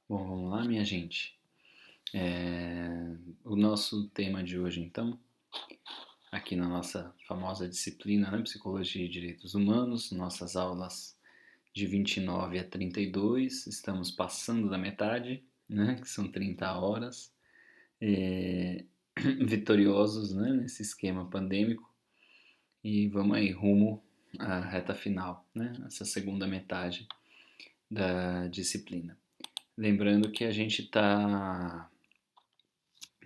Bom, vamos lá, minha gente. O nosso tema de hoje, então, aqui na nossa famosa disciplina, né, Psicologia e Direitos Humanos, nossas aulas de 29 a 32, estamos passando da metade, né, que são 30 horas, é, vitoriosos, né, nesse esquema pandêmico, e vamos aí rumo à reta final, né, essa segunda metade da disciplina. Lembrando que a gente está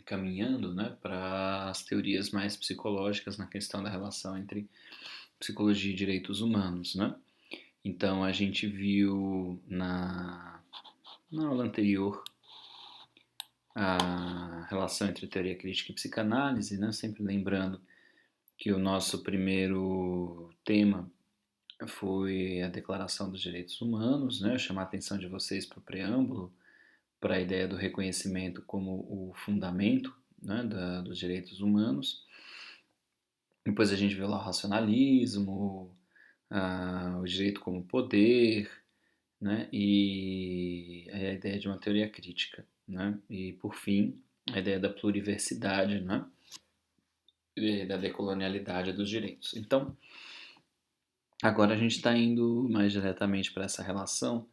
caminhando, né, para as teorias mais psicológicas na questão da relação entre psicologia e direitos humanos, né? Então a gente viu na aula anterior a relação entre teoria crítica e psicanálise, né? Sempre lembrando que o nosso primeiro tema foi a Declaração dos Direitos Humanos, né? Chamar a atenção de vocês para o preâmbulo, para a ideia do reconhecimento como o fundamento, né, dos direitos humanos. Depois a gente viu lá o racionalismo, o direito como poder, né, e a ideia de uma teoria crítica, né, e por fim a ideia da pluriversidade, né, e da decolonialidade dos direitos. Então, agora a gente está indo mais diretamente para essa relação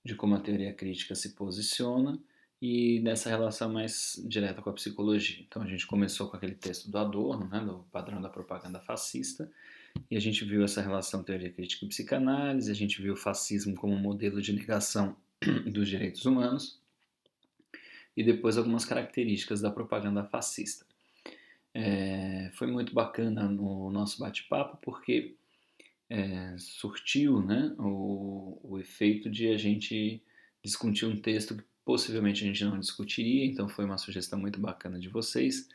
de como a teoria crítica se posiciona e nessa relação mais direta com a psicologia. Então a gente começou com aquele texto do Adorno, né, do padrão da propaganda fascista, e a gente viu essa relação teoria crítica e psicanálise, a gente viu o fascismo como um modelo de negação dos direitos humanos e depois algumas características da propaganda fascista. Foi muito bacana no nosso bate-papo porque surtiu, né, o efeito de a gente discutir um texto que possivelmente a gente não discutiria, então foi uma sugestão muito bacana de vocês,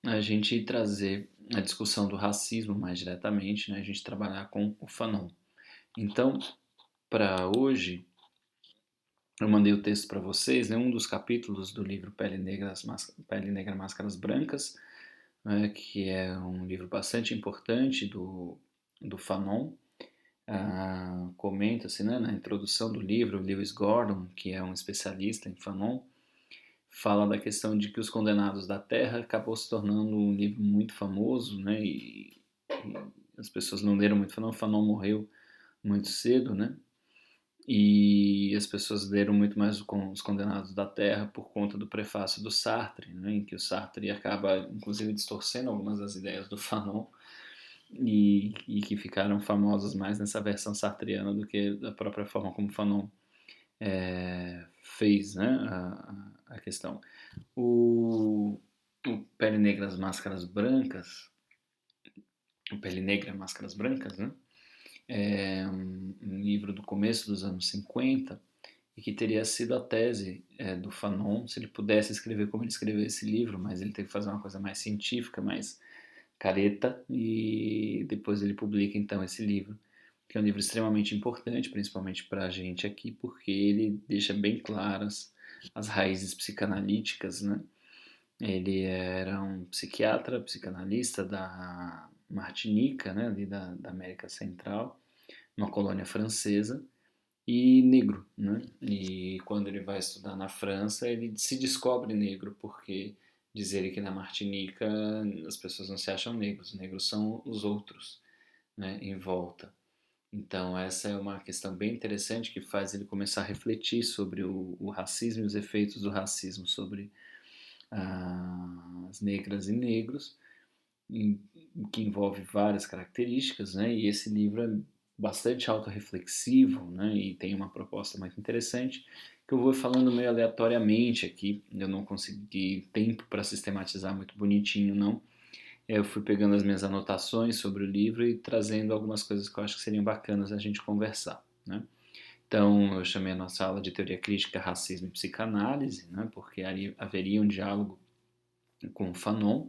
a gente trazer a discussão do racismo mais diretamente, né, a gente trabalhar com o Fanon. Então, para hoje, eu mandei o texto para vocês, né, um dos capítulos do livro Pele Negra, Máscaras Brancas, né, que é um livro bastante importante do Fanon. Comenta-se, né, na introdução do livro, Lewis Gordon, que é um especialista em Fanon, fala da questão de que Os Condenados da Terra acabou se tornando um livro muito famoso, né, e as pessoas não leram muito Fanon. Fanon morreu muito cedo, né, e as pessoas leram muito mais Os Condenados da Terra por conta do prefácio do Sartre, né, em que o Sartre acaba, inclusive, distorcendo algumas das ideias do Fanon, e que ficaram famosas mais nessa versão sartreana do que da própria forma como Fanon fez, né, a questão. O Pele Negra, Máscaras Brancas, o Pele Negra, Máscaras Brancas, né, é um livro do começo dos anos 50 e que teria sido a tese do Fanon, se ele pudesse escrever como ele escreveu esse livro, mas ele teve que fazer uma coisa mais científica, mais careta, e depois ele publica então esse livro, que é um livro extremamente importante, principalmente para a gente aqui, porque ele deixa bem claras as raízes psicanalíticas, né? Ele era um psiquiatra, psicanalista da Martinica, né, ali da América Central, uma colônia francesa, e negro, né? E quando ele vai estudar na França, ele se descobre negro, porque diz ele que na Martinica as pessoas não se acham negros, os negros são os outros, né, em volta. Então essa é uma questão bem interessante que faz ele começar a refletir sobre o racismo e os efeitos do racismo sobre as negras e negros, que envolve várias características, né? E esse livro é bastante autorreflexivo, né? E tem uma proposta muito interessante que eu vou falando meio aleatoriamente aqui. Eu não consegui tempo para sistematizar muito bonitinho, não. Eu fui pegando as minhas anotações sobre o livro e trazendo algumas coisas que eu acho que seriam bacanas a gente conversar, né? Então, eu chamei a nossa aula de teoria crítica, racismo e psicanálise, né? Porque ali haveria um diálogo com o Fanon,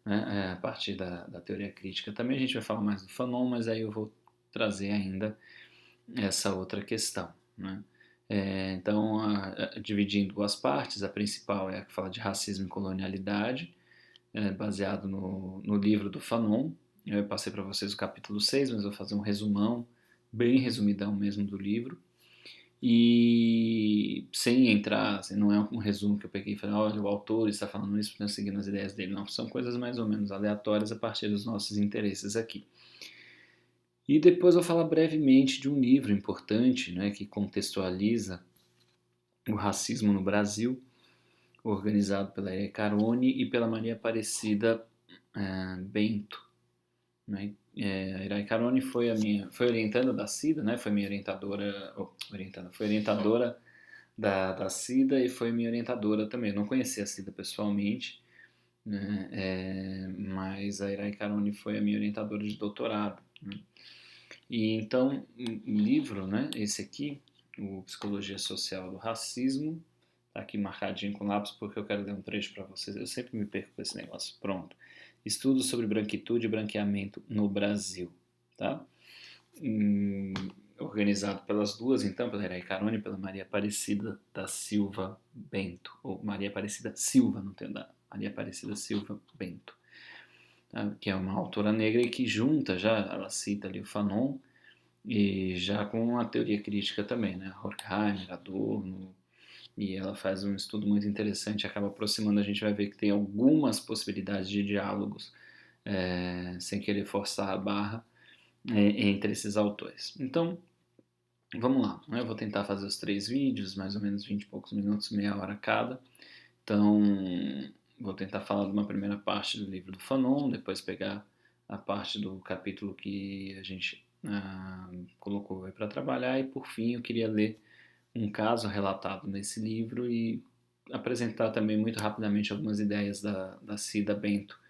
né, a partir da teoria crítica. Também a gente vai falar mais do Fanon, mas aí eu vou trazer ainda essa outra questão, né? Então, dividindo em duas partes, a principal é a que fala de racismo e colonialidade, baseado no livro do Fanon. Eu passei para vocês o capítulo 6, mas vou fazer um resumão, bem resumidão mesmo do livro. E sem entrar, assim, não é um resumo que eu peguei e falei, olha, o autor está falando isso, porque eu seguindo as ideias dele. Não, são coisas mais ou menos aleatórias a partir dos nossos interesses aqui. E depois eu vou falar brevemente de um livro importante, né, que contextualiza o racismo no Brasil, organizado pela Ira Carone e pela Maria Aparecida Bento. Né? A Ira Carone foi orientanda da Cida, né? Foi minha orientadora, foi orientadora da Cida e foi minha orientadora também. Eu não conhecia a Cida pessoalmente, né? Mas a Ira Carone foi a minha orientadora de doutorado. Né? E então o livro, né? Esse aqui, o Psicologia Social do Racismo, tá aqui marcadinho com lápis porque eu quero ler um trecho para vocês. Eu sempre me perco com esse negócio. Pronto. Estudos sobre branquitude e branqueamento no Brasil, tá? Organizado pelas duas, então, pela Iraí Carone e pela Maria Aparecida da Silva Bento, ou Maria Aparecida Silva, não tem da Maria Aparecida Silva Bento, tá? Que é uma autora negra e que junta já, ela cita ali o Fanon, e já com a teoria crítica também, né? Horkheimer, Adorno, e ela faz um estudo muito interessante, acaba aproximando, a gente vai ver que tem algumas possibilidades de diálogos, sem querer forçar a barra, entre esses autores. Então, vamos lá, né? Eu vou tentar fazer os 3 vídeos, mais ou menos 20 e poucos minutos, meia hora cada. Então, vou tentar falar de uma primeira parte do livro do Fanon, depois pegar a parte do capítulo que a gente colocou para trabalhar, e por fim eu queria ler um caso relatado nesse livro e apresentar também muito rapidamente algumas ideias da Cida Bento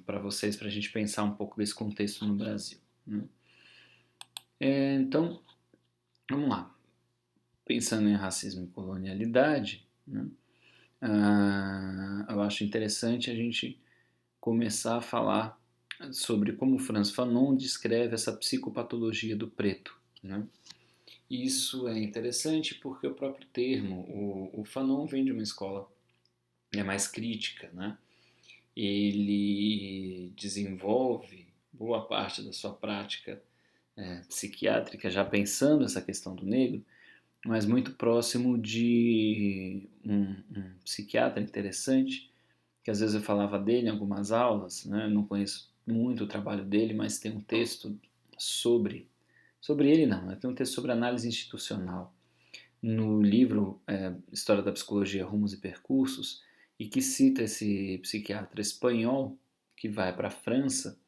para vocês, para a gente pensar um pouco desse contexto no Brasil. Né? Então, vamos lá. Pensando em racismo e colonialidade, né? Eu acho interessante a gente começar a falar sobre como Frantz Fanon descreve essa psicopatologia do preto. Né? Isso é interessante porque o próprio termo, o Fanon vem de uma escola mais crítica, né? Ele desenvolve boa parte da sua prática psiquiátrica já pensando essa questão do negro, mas muito próximo de um psiquiatra interessante, que às vezes eu falava dele em algumas aulas, né? Eu não conheço muito o trabalho dele, mas tem um texto sobre ele não, né? Tem um texto sobre análise institucional no livro História da Psicologia, Rumos e Percursos, e que cita esse psiquiatra espanhol que vai para a França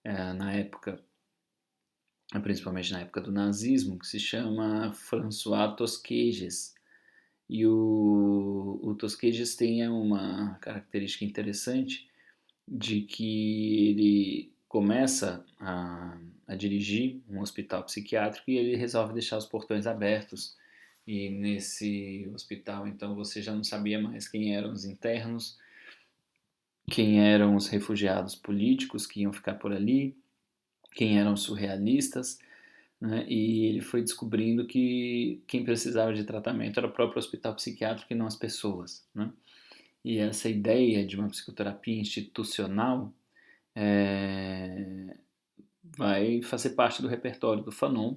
na época, principalmente na época do nazismo, que se chama François Tosquelles. E o Tosquelles tem uma característica interessante de que ele começa a dirigir um hospital psiquiátrico e ele resolve deixar os portões abertos. E nesse hospital, então, você já não sabia mais quem eram os internos, quem eram os refugiados políticos que iam ficar por ali, quem eram os surrealistas, né? E ele foi descobrindo que quem precisava de tratamento era o próprio hospital psiquiátrico e não as pessoas, né? E essa ideia de uma psicoterapia institucional vai fazer parte do repertório do Fanon,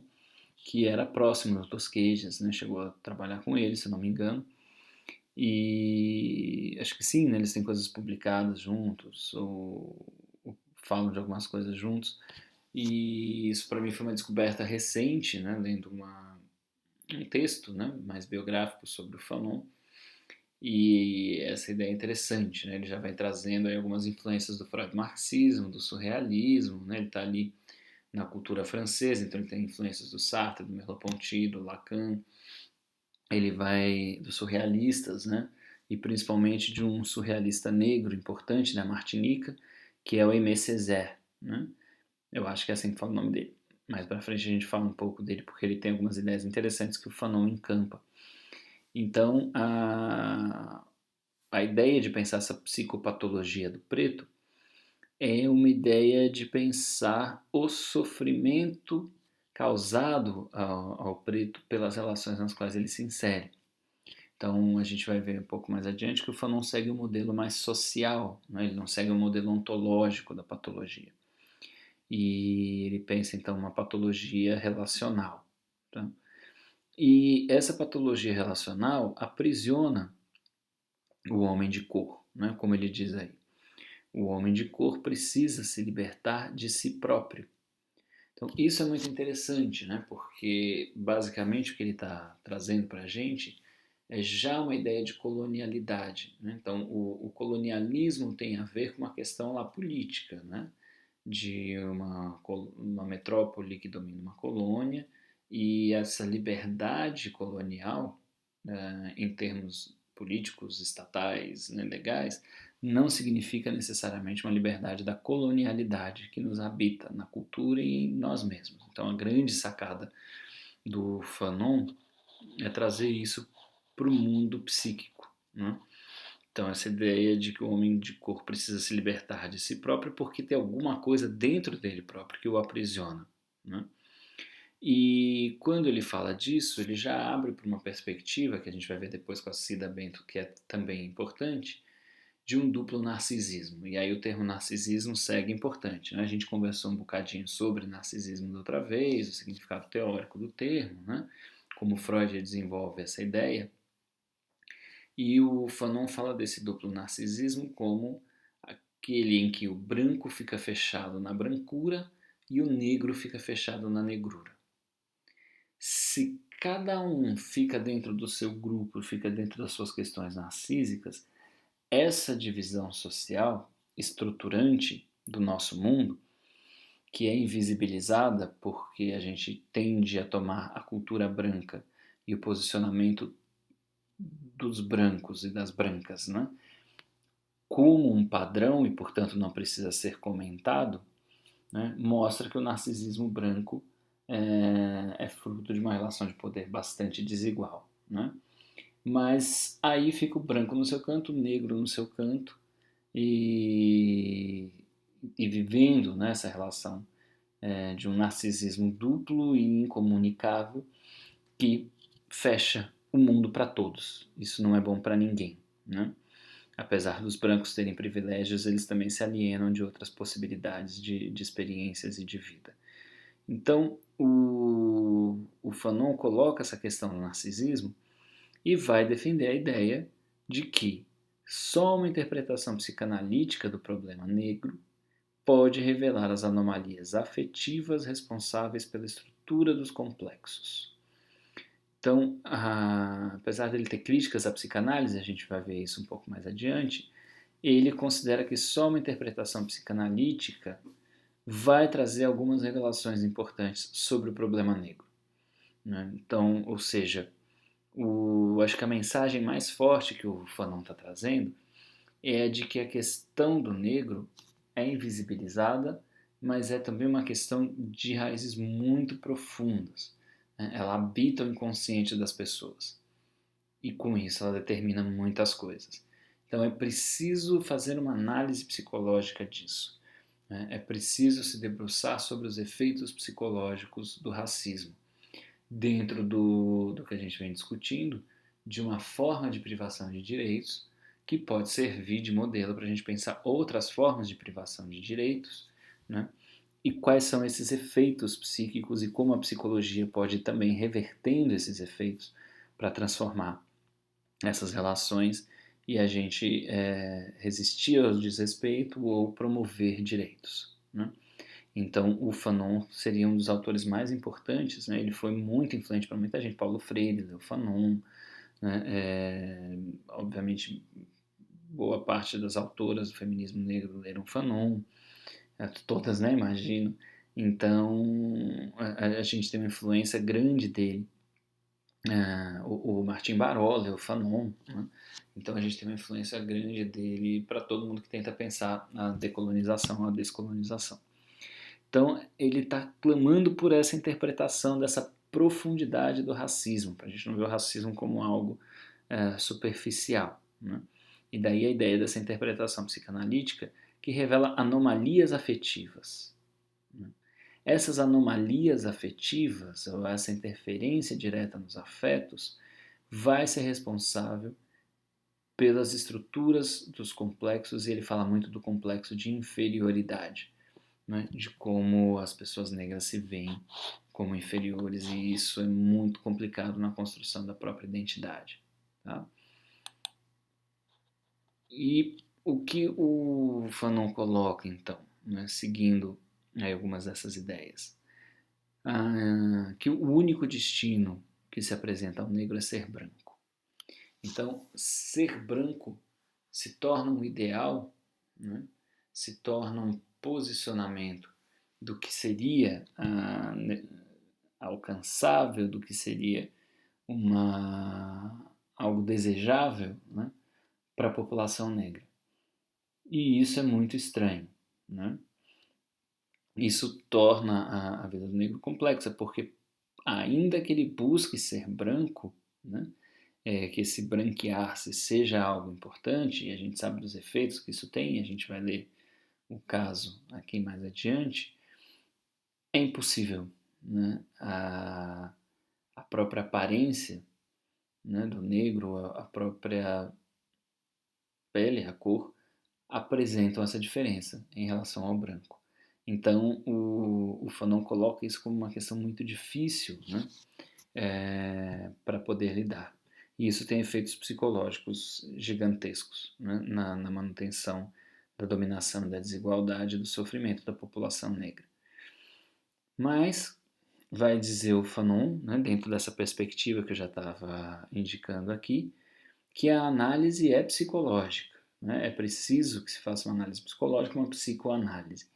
que era próximo do Tosquelles, né? Chegou a trabalhar com ele, se não me engano. E acho que sim, né? Eles têm coisas publicadas juntos, ou falam de algumas coisas juntos. E isso para mim foi uma descoberta recente, né? Lendo um texto, né? Mais biográfico sobre o Fanon. E essa ideia é interessante, né? Ele já vai trazendo aí algumas influências do Freud marxismo, do surrealismo, né? Ele está ali na cultura francesa, então ele tem influências do Sartre, do Merleau-Ponty, do Lacan, ele vai dos surrealistas, né? E principalmente de um surrealista negro importante da Martinica, que é o Aimé Césaire, né? Eu acho que é assim que fala o nome dele. Mais pra frente a gente fala um pouco dele, porque ele tem algumas ideias interessantes que o Fanon encampa. Então, a ideia de pensar essa psicopatologia do preto é uma ideia de pensar o sofrimento causado ao preto pelas relações nas quais ele se insere. Então a gente vai ver um pouco mais adiante que o Fanon segue um modelo mais social, né? Ele não segue um modelo ontológico da patologia. E ele pensa então uma patologia relacional. Tá? E essa patologia relacional aprisiona o homem de cor, né? Como ele diz aí. O homem de cor precisa se libertar de si próprio. Então, isso é muito interessante, né? Porque basicamente o que ele está trazendo para a gente é já uma ideia de colonialidade, né? Então, o colonialismo tem a ver com uma questão lá política, né? De uma metrópole que domina uma colônia, e essa liberdade colonial, em termos políticos, estatais, né, legais, não significa necessariamente uma liberdade da colonialidade que nos habita na cultura e em nós mesmos. Então, a grande sacada do Fanon é trazer isso para o mundo psíquico, né? Então, essa ideia de que o homem de cor precisa se libertar de si próprio porque tem alguma coisa dentro dele próprio que o aprisiona, né? E quando ele fala disso, ele já abre para uma perspectiva que a gente vai ver depois com a Cida Bento, que é também importante, de um duplo narcisismo. E aí o termo narcisismo segue importante, né? A gente conversou um bocadinho sobre narcisismo da outra vez, o significado teórico do termo, né? Como Freud desenvolve essa ideia. E o Fanon fala desse duplo narcisismo como aquele em que o branco fica fechado na brancura e o negro fica fechado na negrura. Se cada um fica dentro do seu grupo, fica dentro das suas questões narcísicas, essa divisão social estruturante do nosso mundo, que é invisibilizada porque a gente tende a tomar a cultura branca e o posicionamento dos brancos e das brancas, né, como um padrão e, portanto, não precisa ser comentado, né, mostra que o narcisismo branco é fruto de uma relação de poder bastante desigual, né? Mas aí fica o branco no seu canto, o negro no seu canto, e, e vivendo nessa relação de um narcisismo duplo e incomunicável que fecha o mundo para todos. Isso não é bom para ninguém, né? Apesar dos brancos terem privilégios, eles também se alienam de outras possibilidades de experiências e de vida. Então, o Fanon coloca essa questão do narcisismo e vai defender a ideia de que só uma interpretação psicanalítica do problema negro pode revelar as anomalias afetivas responsáveis pela estrutura dos complexos. Então, apesar dele ter críticas à psicanálise, a gente vai ver isso um pouco mais adiante, ele considera que só uma interpretação psicanalítica vai trazer algumas revelações importantes sobre o problema negro, né? Então, ou seja, acho que a mensagem mais forte que o Fanon está trazendo é a de que a questão do negro é invisibilizada, mas é também uma questão de raízes muito profundas, né? Ela habita o inconsciente das pessoas e com isso ela determina muitas coisas. Então é preciso fazer uma análise psicológica disso, né? É preciso se debruçar sobre os efeitos psicológicos do racismo dentro do que a gente vem discutindo, de uma forma de privação de direitos que pode servir de modelo para a gente pensar outras formas de privação de direitos, né? E quais são esses efeitos psíquicos e como a psicologia pode ir também revertendo esses efeitos para transformar essas relações e a gente resistir ao desrespeito ou promover direitos, né? Então, o Fanon seria um dos autores mais importantes, né? Ele foi muito influente para muita gente. Paulo Freire leu Fanon, né? Obviamente, boa parte das autoras do feminismo negro leram Fanon, todas, né? Imagino. Então, a gente tem uma influência grande dele. O Martim Baró leu Fanon, né? Então a gente tem uma influência grande dele para todo mundo que tenta pensar a decolonização, a descolonização. Então, ele está clamando por essa interpretação dessa profundidade do racismo, para a gente não ver o racismo como algo superficial, né? E daí a ideia dessa interpretação psicanalítica que revela anomalias afetivas, né? Essas anomalias afetivas, ou essa interferência direta nos afetos, vai ser responsável pelas estruturas dos complexos, e ele fala muito do complexo de inferioridade, né, de como as pessoas negras se veem como inferiores, e isso é muito complicado na construção da própria identidade. Tá? E o que o Fanon coloca, então, né, seguindo algumas dessas ideias? Que o único destino que se apresenta ao negro é ser branco. Então, ser branco se torna um ideal, né, se torna um posicionamento do que seria alcançável, do que seria algo desejável, né, para a população negra. E isso é muito estranho. Né? Isso torna a vida do negro complexa, porque ainda que ele busque ser branco, né, que esse branquear-se seja algo importante, e a gente sabe dos efeitos que isso tem, a gente vai ler o caso aqui mais adiante, é impossível. Né? A própria aparência, né, do negro, a própria pele, a cor, apresentam essa diferença em relação ao branco. Então, o Fanon coloca isso como uma questão muito difícil, né, para poder lidar. E isso tem efeitos psicológicos gigantescos, né, na manutenção da dominação, da desigualdade e do sofrimento da população negra. Mas, vai dizer o Fanon, né, dentro dessa perspectiva que eu já estava indicando aqui, que a análise é psicológica. Né? É preciso que se faça uma análise psicológica, uma psicoanálise.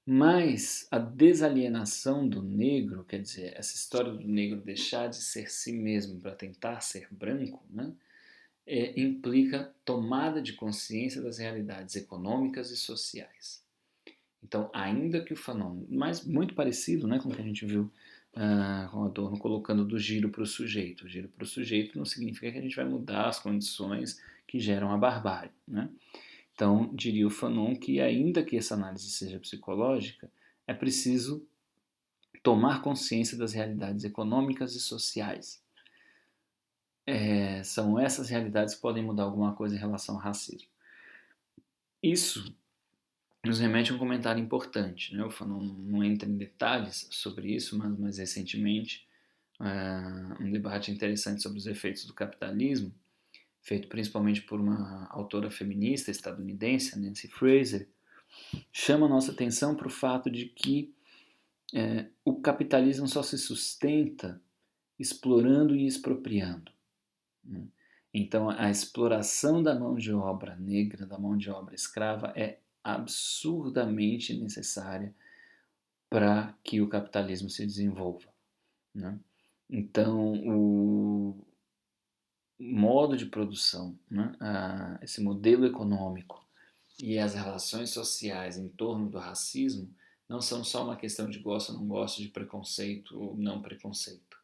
Mas a desalienação do negro, quer dizer, essa história do negro deixar de ser si mesmo para tentar ser branco, né, implica tomada de consciência das realidades econômicas e sociais. Então, ainda que o Fanon, mas muito parecido, né, com o que a gente viu com Adorno colocando do giro para o sujeito. O giro para o sujeito não significa que a gente vai mudar as condições que geram a barbárie. Né? Então, diria o Fanon que, ainda que essa análise seja psicológica, é preciso tomar consciência das realidades econômicas e sociais. São essas realidades que podem mudar alguma coisa em relação ao racismo. Isso nos remete a um comentário importante. Né? O Fanon não entra em detalhes sobre isso, mas mais recentemente, um debate interessante sobre os efeitos do capitalismo, feito principalmente por uma autora feminista estadunidense, Nancy Fraser, chama a nossa atenção para o fato de que o capitalismo só se sustenta explorando e expropriando. Né? Então, a exploração da mão de obra negra, da mão de obra escrava, é absurdamente necessária para que o capitalismo se desenvolva. Né? Então, o modo de produção, né? Esse modelo econômico e as relações sociais em torno do racismo não são só uma questão de gosto ou não gosto, de preconceito ou não preconceito.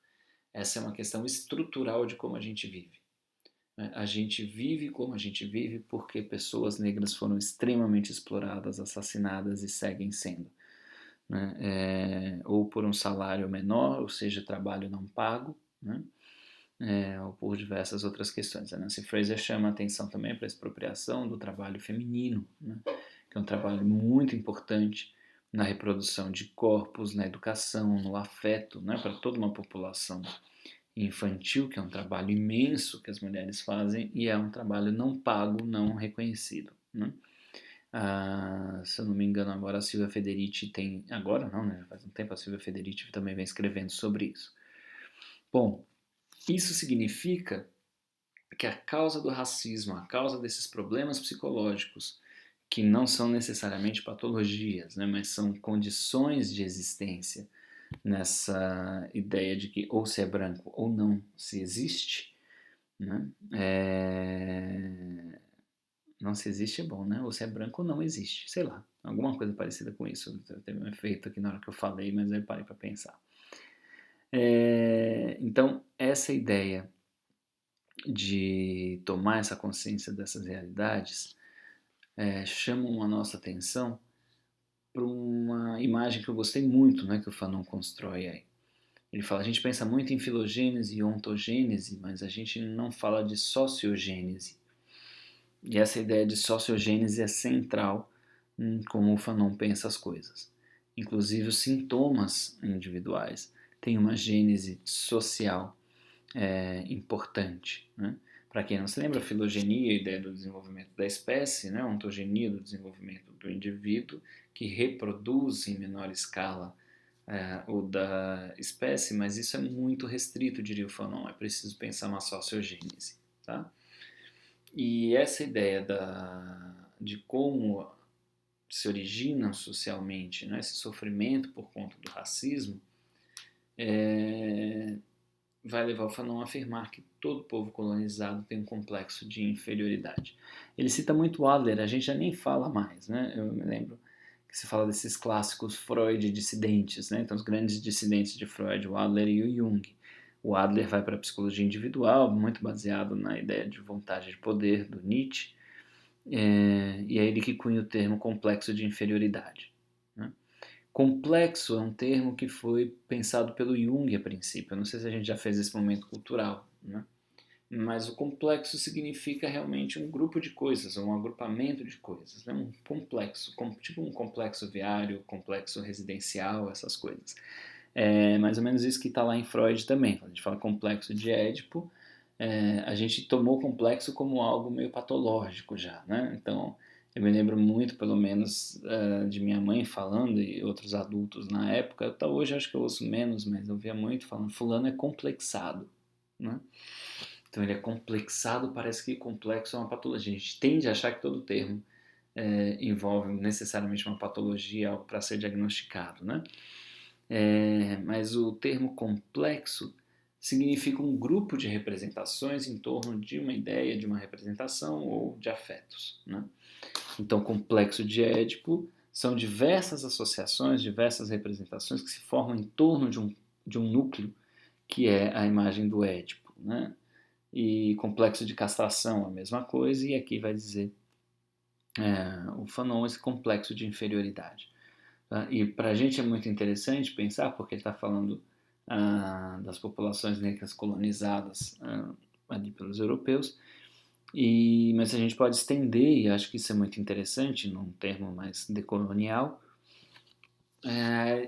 Essa é uma questão estrutural de como a gente vive. A gente vive como a gente vive porque pessoas negras foram extremamente exploradas, assassinadas e seguem sendo. Né? Ou por um salário menor, ou seja, trabalho não pago, né? Ou por diversas outras questões. A Nancy Fraser chama a atenção também para a expropriação do trabalho feminino, né? Que é um trabalho muito importante na reprodução de corpos, na educação, no afeto, né? Para toda uma população infantil, que é um trabalho imenso que as mulheres fazem e é um trabalho não pago, não reconhecido. Né? Se eu não me engano, agora a Silvia Federici tem... Agora não, né? Faz um tempo a Silvia Federici também vem escrevendo sobre isso. Bom, isso significa que a causa do racismo, a causa desses problemas psicológicos, que não são necessariamente patologias, né, mas são condições de existência nessa ideia de que ou se é branco ou não se existe, né, não se existe é bom, né? Ou se é branco ou não existe, sei lá, alguma coisa parecida com isso. Teve um efeito aqui na hora que eu falei, mas aí parei para pensar. Então, essa ideia de tomar essa consciência dessas realidades chamam a nossa atenção para uma imagem que eu gostei muito, né, que o Fanon constrói aí. Ele fala, a gente pensa muito em filogênese e ontogênese, mas a gente não fala de sociogênese. E essa ideia de sociogênese é central como o Fanon pensa as coisas. Inclusive os sintomas individuais têm uma gênese social importante, né? Para quem não se lembra, a filogenia, a ideia do desenvolvimento da espécie, né? A ontogenia do desenvolvimento do indivíduo, que reproduz em menor escala o da espécie, mas isso é muito restrito, diria o Fanon, é preciso pensar uma sociogênese. Tá? E essa ideia de como se origina socialmente, né, esse sofrimento por conta do racismo, vai levar o Fanon a afirmar que todo povo colonizado tem um complexo de inferioridade. Ele cita muito Adler, a gente já nem fala mais, né? Eu me lembro que se fala desses clássicos Freud dissidentes, né? Então os grandes dissidentes de Freud, o Adler e o Jung. O Adler vai para a psicologia individual, muito baseado na ideia de vontade de poder do Nietzsche, e é ele que cunha o termo complexo de inferioridade. Né? Complexo é um termo que foi pensado pelo Jung a princípio. Eu não sei se a gente já fez esse momento cultural, né? Mas o complexo significa realmente um grupo de coisas, um agrupamento de coisas, né? Um complexo, tipo um complexo viário, complexo residencial, essas coisas. É mais ou menos isso que está lá em Freud também. Quando a gente fala complexo de Édipo, a gente tomou o complexo como algo meio patológico já, né? Então, eu me lembro muito, pelo menos, de minha mãe falando e outros adultos na época. Até hoje acho que eu ouço menos, mas eu via muito falando, fulano é complexado, né? Então ele é complexado, parece que complexo é uma patologia. A gente tende a achar que todo termo envolve necessariamente uma patologia para ser diagnosticado, né? Mas o termo complexo significa um grupo de representações em torno de uma ideia, de uma representação ou de afetos, né? Então, complexo de Édipo são diversas associações, diversas representações que se formam em torno de um núcleo que é a imagem do Édipo, né? E complexo de castração a mesma coisa, e aqui vai dizer o Fanon esse complexo de inferioridade. Tá? E para a gente é muito interessante pensar, porque ele está falando das populações negras colonizadas ali pelos europeus, mas a gente pode estender, e acho que isso é muito interessante, num termo mais decolonial,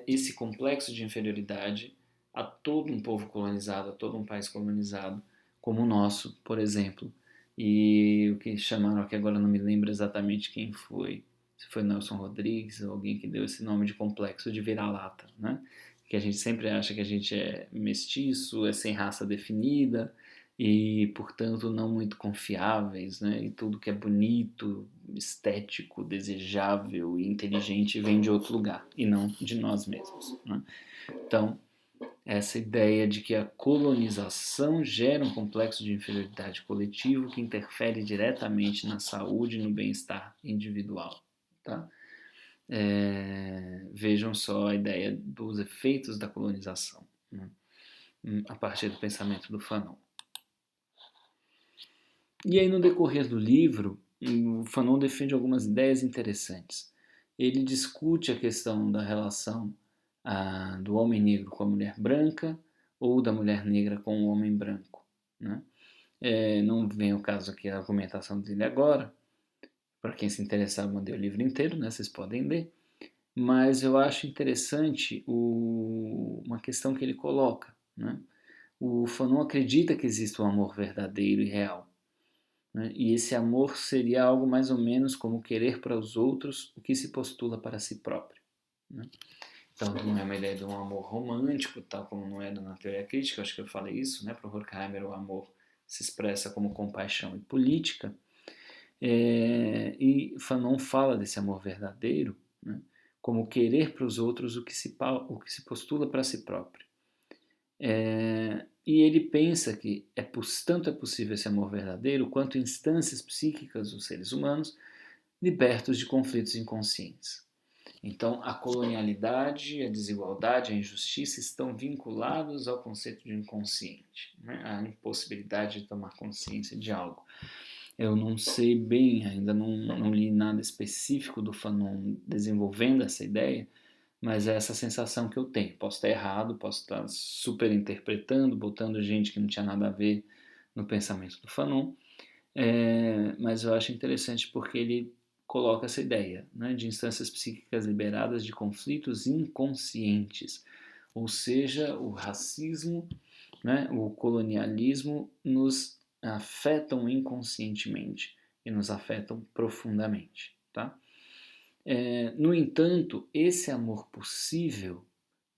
esse complexo de inferioridade a todo um povo colonizado, a todo um país colonizado, como o nosso, por exemplo. E o que chamaram aqui agora não me lembro exatamente quem foi, se foi Nelson Rodrigues ou alguém que deu esse nome de complexo de vira-lata, né? Que a gente sempre acha que a gente é mestiço, é sem raça definida e, portanto, não muito confiáveis, né? E tudo que é bonito, estético, desejável e inteligente vem de outro lugar e não de nós mesmos, né? Então, essa ideia de que a colonização gera um complexo de inferioridade coletivo que interfere diretamente na saúde e no bem-estar individual. Tá? Vejam só a ideia dos efeitos da colonização, né? A partir do pensamento do Fanon. E aí, no decorrer do livro, o Fanon defende algumas ideias interessantes. Ele discute a questão da relação do homem negro com a mulher branca ou da mulher negra com o homem branco, né? Não vem o caso aqui a argumentação dele agora. Para quem se interessar, eu mandei o livro inteiro, né? Vocês podem ler. Mas eu acho interessante uma questão que ele coloca, né? O Fanon acredita que existe um amor verdadeiro e real, né? E esse amor seria algo mais ou menos como querer para os outros o que se postula para si próprio, né? Então não é uma ideia de um amor romântico, tal como não era na teoria crítica, acho que eu falei isso, né? Para o Horkheimer o amor se expressa como compaixão e política, e Fanon fala desse amor verdadeiro, né? Como querer para os outros o que se postula para si próprio. E ele pensa que tanto é possível esse amor verdadeiro quanto instâncias psíquicas dos seres humanos libertos de conflitos inconscientes. Então, a colonialidade, a desigualdade, a injustiça estão vinculados ao conceito de inconsciente, né? A impossibilidade de tomar consciência de algo. Eu não sei bem, ainda não li nada específico do Fanon desenvolvendo essa ideia, mas é essa sensação que eu tenho. Posso estar errado, posso estar super interpretando, botando gente que não tinha nada a ver no pensamento do Fanon, mas eu acho interessante porque ele coloca essa ideia, né, de instâncias psíquicas liberadas de conflitos inconscientes, ou seja, o racismo, né, o colonialismo nos afetam inconscientemente e nos afetam profundamente, tá? No entanto, esse amor possível,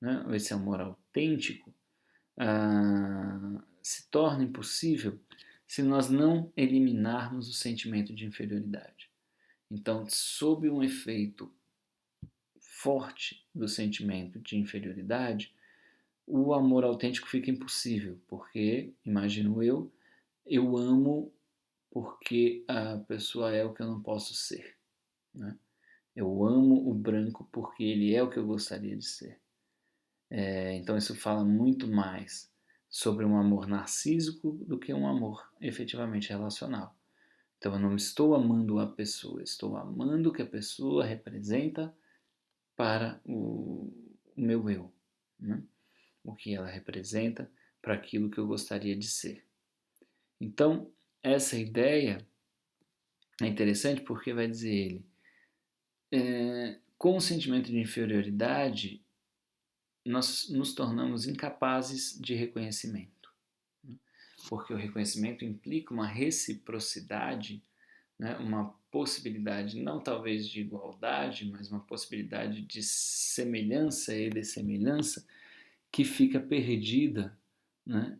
né, esse amor autêntico, se torna impossível se nós não eliminarmos o sentimento de inferioridade. Então, sob um efeito forte do sentimento de inferioridade, o amor autêntico fica impossível, porque, imagino eu amo porque a pessoa é o que eu não posso ser, né? Eu amo o branco porque ele é o que eu gostaria de ser. Então isso fala muito mais sobre um amor narcísico do que um amor efetivamente relacional. Então eu não estou amando a pessoa, estou amando o que a pessoa representa para o meu eu, né? O que ela representa para aquilo que eu gostaria de ser. Então essa ideia é interessante porque vai dizer ele, com o sentimento de inferioridade, nós nos tornamos incapazes de reconhecimento, né? Porque o reconhecimento implica uma reciprocidade, né? Uma possibilidade, não talvez de igualdade, mas uma possibilidade de semelhança e dessemelhança que fica perdida, né?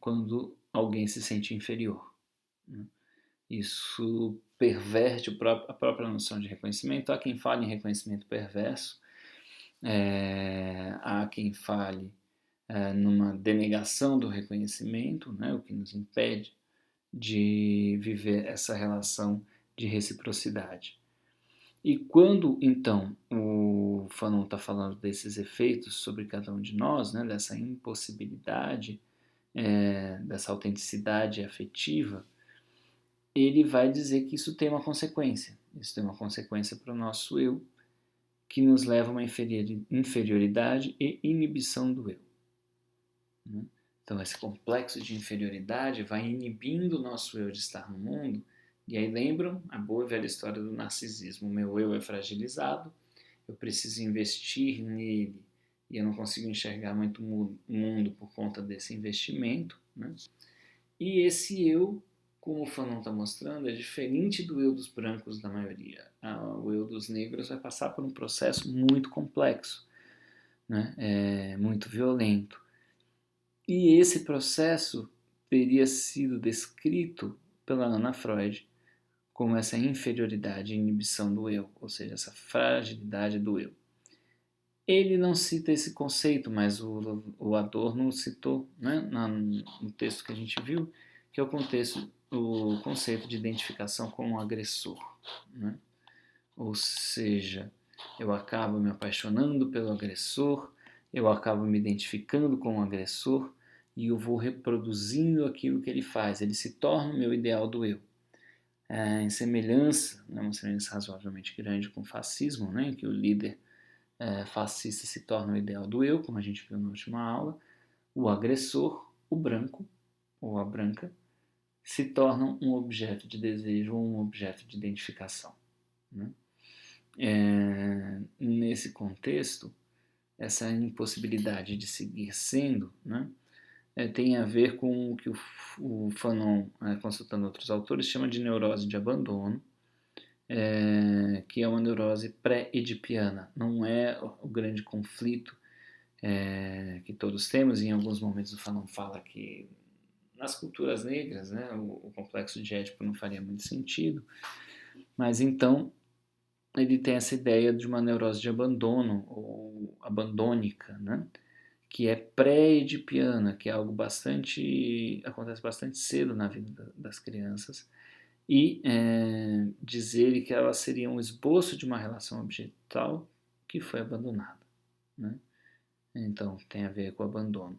Quando alguém se sente inferior, né? Isso perverte a própria noção de reconhecimento. Há quem fale em reconhecimento perverso, há quem fale numa denegação do reconhecimento, né, o que nos impede de viver essa relação de reciprocidade. E quando, então, o Fanon está falando desses efeitos sobre cada um de nós, né, dessa impossibilidade, dessa autenticidade afetiva, ele vai dizer que isso tem uma consequência. Isso tem uma consequência para o nosso eu, que nos leva a uma inferioridade e inibição do eu, né? Então esse complexo de inferioridade vai inibindo o nosso eu de estar no mundo. E aí lembram a boa e velha história do narcisismo. O meu eu é fragilizado, eu preciso investir nele e eu não consigo enxergar muito o mundo por conta desse investimento, né? E esse eu, como o Fanon está mostrando, é diferente do eu dos brancos da maioria. O eu dos negros vai passar por um processo muito complexo, né? Muito violento. E esse processo teria sido descrito pela Anna Freud como essa inferioridade e inibição do eu, ou seja, essa fragilidade do eu. Ele não cita esse conceito, mas o Adorno citou, né, no texto que a gente viu, que é o conceito de identificação com o agressor, né? Ou seja, eu acabo me apaixonando pelo agressor, eu acabo me identificando com o agressor e eu vou reproduzindo aquilo que ele faz. Ele se torna o meu ideal do eu. Em semelhança, né, uma semelhança razoavelmente grande com o fascismo, né, em que o líder fascista se torna o ideal do eu, como a gente viu na última aula, o agressor, o branco ou a branca, se tornam um objeto de desejo ou um objeto de identificação, né? Nesse contexto, essa impossibilidade de seguir sendo, né, tem a ver com o que o Fanon, consultando outros autores, chama de neurose de abandono, que é uma neurose pré-edipiana. Não é o grande conflito que todos temos. Em alguns momentos o Fanon fala que nas culturas negras, né, o complexo de Édipo não faria muito sentido, mas então ele tem essa ideia de uma neurose de abandono, ou abandônica, né, que é pré-edipiana, que é algo acontece bastante cedo na vida das crianças, e dizer que ela seria um esboço de uma relação objetal que foi abandonada, né? Então tem a ver com o abandono.